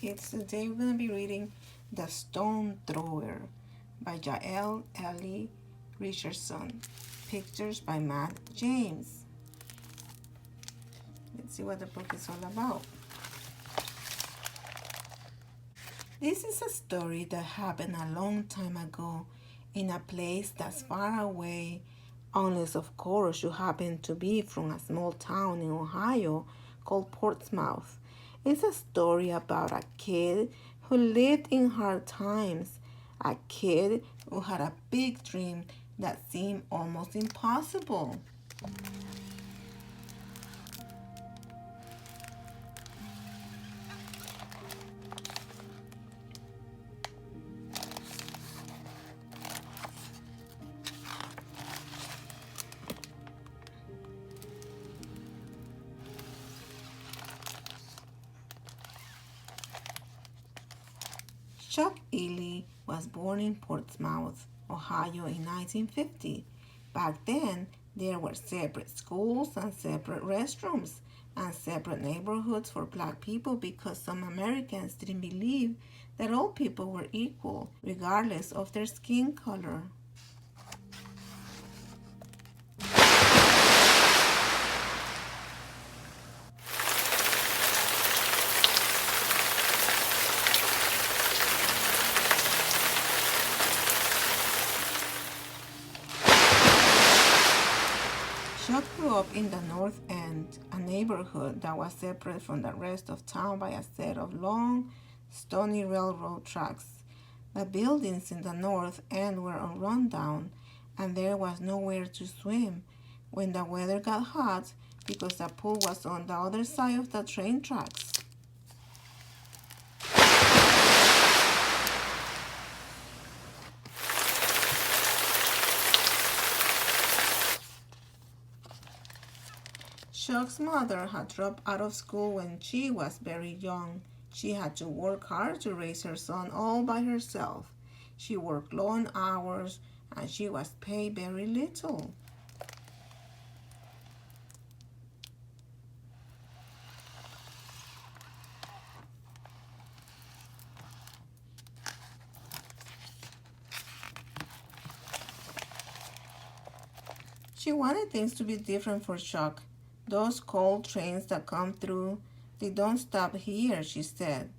kids. Today we're going to be reading The Stone Thrower by Jael, Ealey, Richardson. Pictures by Matt James. Let's see what the book is all about. This is a story that happened a long time ago in a place that's far away, unless of course you happen to be from a small town in Ohio called Portsmouth. It's a story about a kid who lived in hard times, a kid who had a big dream that seemed almost impossible. Chuck Ealey was born in Portsmouth, Ohio in 1950. Back then, there were separate schools and separate restrooms and separate neighborhoods for black people because some Americans didn't believe that all people were equal, regardless of their skin color. Chuck grew up in the North End, a neighborhood that was separate from the rest of town by a set of long, stony railroad tracks. The buildings in the North End were all run down, and there was nowhere to swim when the weather got hot because the pool was on the other side of the train tracks. Chuck's mother had dropped out of school when she was very young. She had to work hard to raise her son all by herself. She worked long hours and she was paid very little. She wanted things to be different for Chuck. Those coal trains that come through, they don't stop here, she said.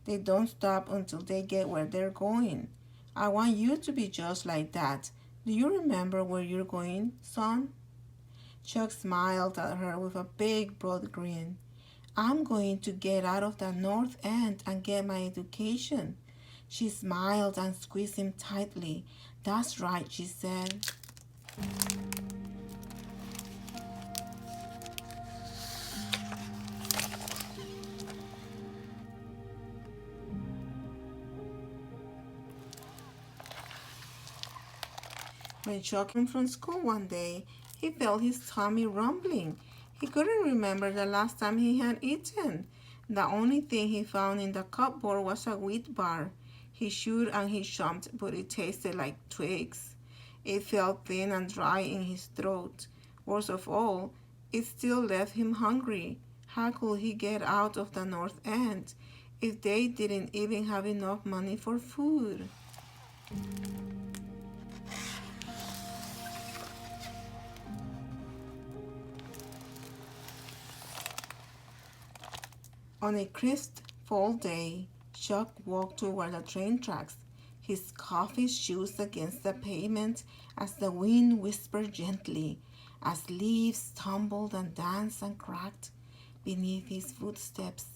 They don't stop until they get where they're going. I want you to be just like that. Do you remember where you're going, son? Chuck smiled at her with a big, broad grin. I'm going to get out of the North End and get my education. She smiled and squeezed him tightly. That's right, she said. When Chuck came from school one day, he felt his tummy rumbling. He couldn't remember the last time he had eaten. The only thing he found in the cupboard was a wheat bar. He chewed and he chomped, but it tasted like twigs. It felt thin and dry in his throat. Worst of all, it still left him hungry. How could he get out of the North End if they didn't even have enough money for food? On a crisp fall day, Chuck walked toward the train tracks, his coffee shoes against the pavement as the wind whispered gently, as leaves tumbled and danced and cracked beneath his footsteps.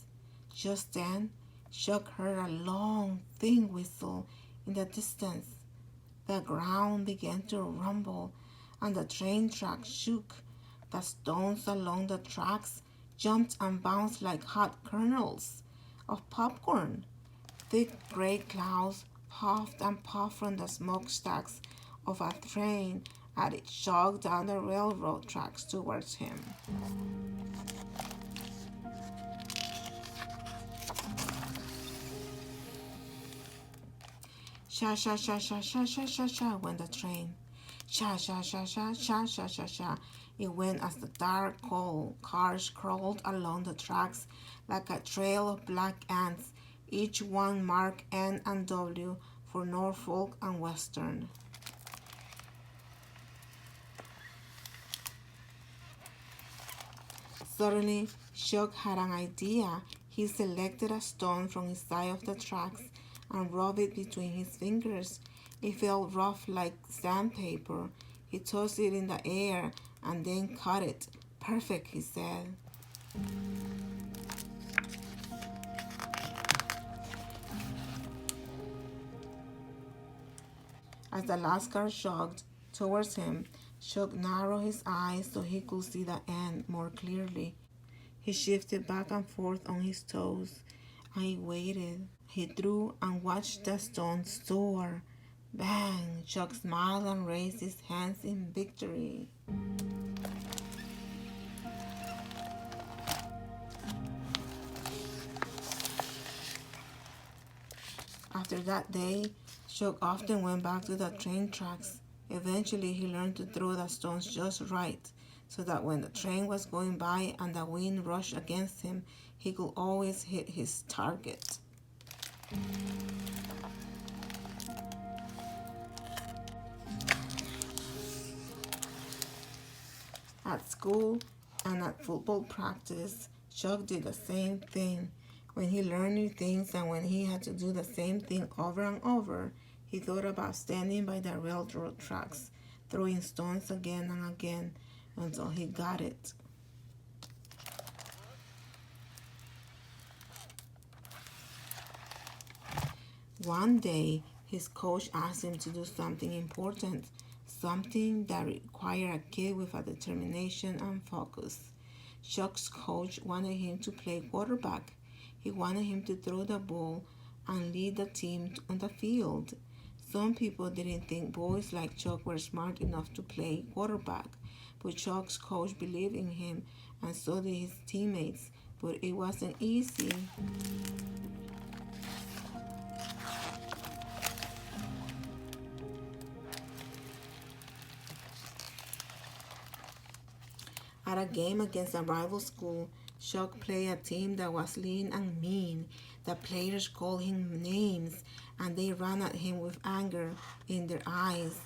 Just then, Chuck heard a long, thin whistle in the distance. The ground began to rumble and the train tracks shook. The stones along the tracks jumped and bounced like hot kernels of popcorn. Thick gray clouds puffed and puffed from the smokestacks of a train as it jogged down the railroad tracks towards him. Sha sha sha sha sha sha sha sha went the train. Sha sha sha sha sha sha sha sha. It went as the dark coal cars crawled along the tracks like a trail of black ants each one marked N and W for Norfolk and Western. Suddenly, Chuck had an idea. He selected a stone from his side of the tracks and rubbed it between his fingers. It felt rough like sandpaper. He tossed it in the air and then cut it. Perfect, he said. As the last car jogged towards him, Chuck narrowed his eyes so he could see the end more clearly. He shifted back and forth on his toes, and he waited. He threw and watched the stone soar. Bang! Chuck smiled and raised his hands in victory. After that day, Chuck often went back to the train tracks. Eventually, he learned to throw the stones just right, so that when the train was going by and the wind rushed against him, he could always hit his target. At school and at football practice, Chuck did the same thing. When he learned new things and when he had to do the same thing over and over, he thought about standing by the railroad tracks, throwing stones again and again until he got it. One day, his coach asked him to do something important, something that required a kid with a determination and focus. Chuck's coach wanted him to play quarterback. He wanted him to throw the ball and lead the team on the field. Some people didn't think boys like Chuck were smart enough to play quarterback, but Chuck's coach believed in him, and so did his teammates. But it wasn't easy. At a game against a rival school, Chuck played a team that was lean and mean. The players called him names, and they ran at him with anger in their eyes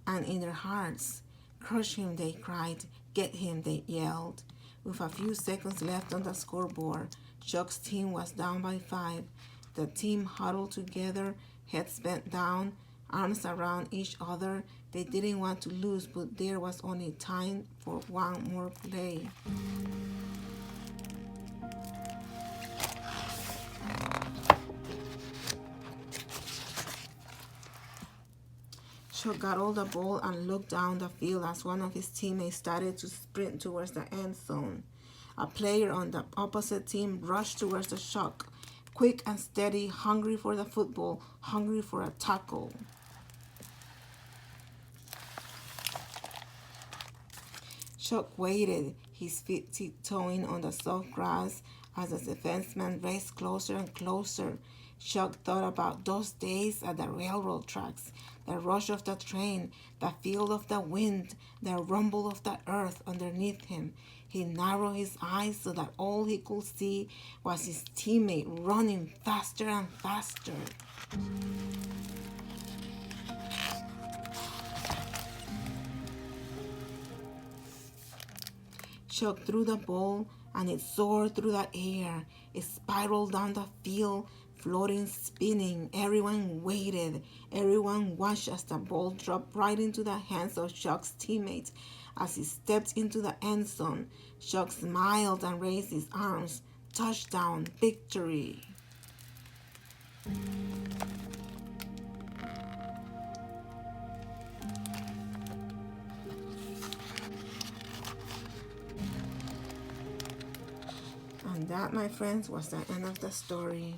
and in their hearts. Crush him, they cried. Get him, they yelled. With a few seconds left on the scoreboard, Chuck's team was down by 5. The team huddled together, heads bent down, arms around each other. They didn't want to lose, but there was only time for one more play. Chuck got all the ball and looked down the field as one of his teammates started to sprint towards the end zone. A player on the opposite team rushed towards the Chuck, quick and steady, hungry for the football, hungry for a tackle. Chuck waited, his feet tiptoeing on the soft grass as the defenseman raced closer and closer. Chuck thought about those days at the railroad tracks, the rush of the train, the feel of the wind, the rumble of the earth underneath him. He narrowed his eyes so that all he could see was his teammate running faster and faster. Chuck threw the ball and it soared through the air. It spiraled down the field, floating, spinning. Everyone waited. Everyone watched as the ball dropped right into the hands of Chuck's teammates. As he stepped into the end zone, Chuck smiled and raised his arms. Touchdown, victory. And that, my friends, was the end of the story.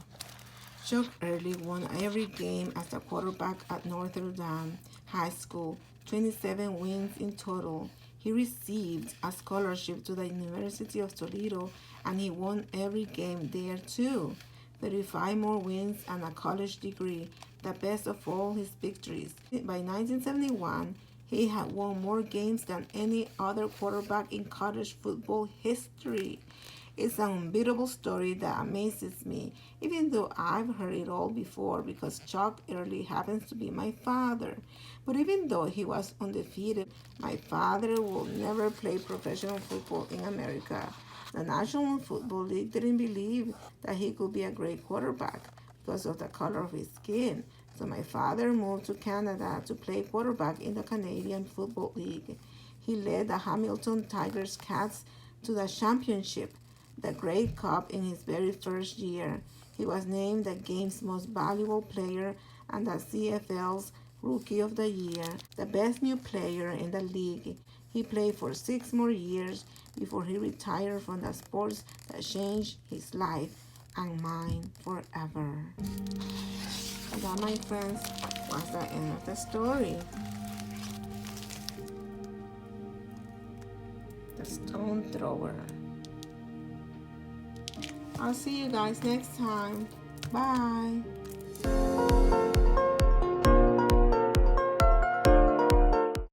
Chuck Ealey won every game as a quarterback at Notre Dame High School, 27 wins in total. He received a scholarship to the University of Toledo, and he won every game there too. 35 more wins and a college degree, the best of all his victories. By 1971, he had won more games than any other quarterback in college football history. It's an unbeatable story that amazes me, even though I've heard it all before because Chuck Early happens to be my father. But even though he was undefeated, my father will never play professional football in America. The National Football League didn't believe that he could be a great quarterback because of the color of his skin. So my father moved to Canada to play quarterback in the Canadian Football League. He led the Hamilton Tigers Cats to the championship, the Grey Cup, in his very first year. He was named the game's most valuable player and the CFL's Rookie of the Year, the best new player in the league. He played for 6 more years before he retired from the sports that changed his life and mine forever. And that, my friends, was the end of the story. The stone thrower. I'll see you guys next time. Bye.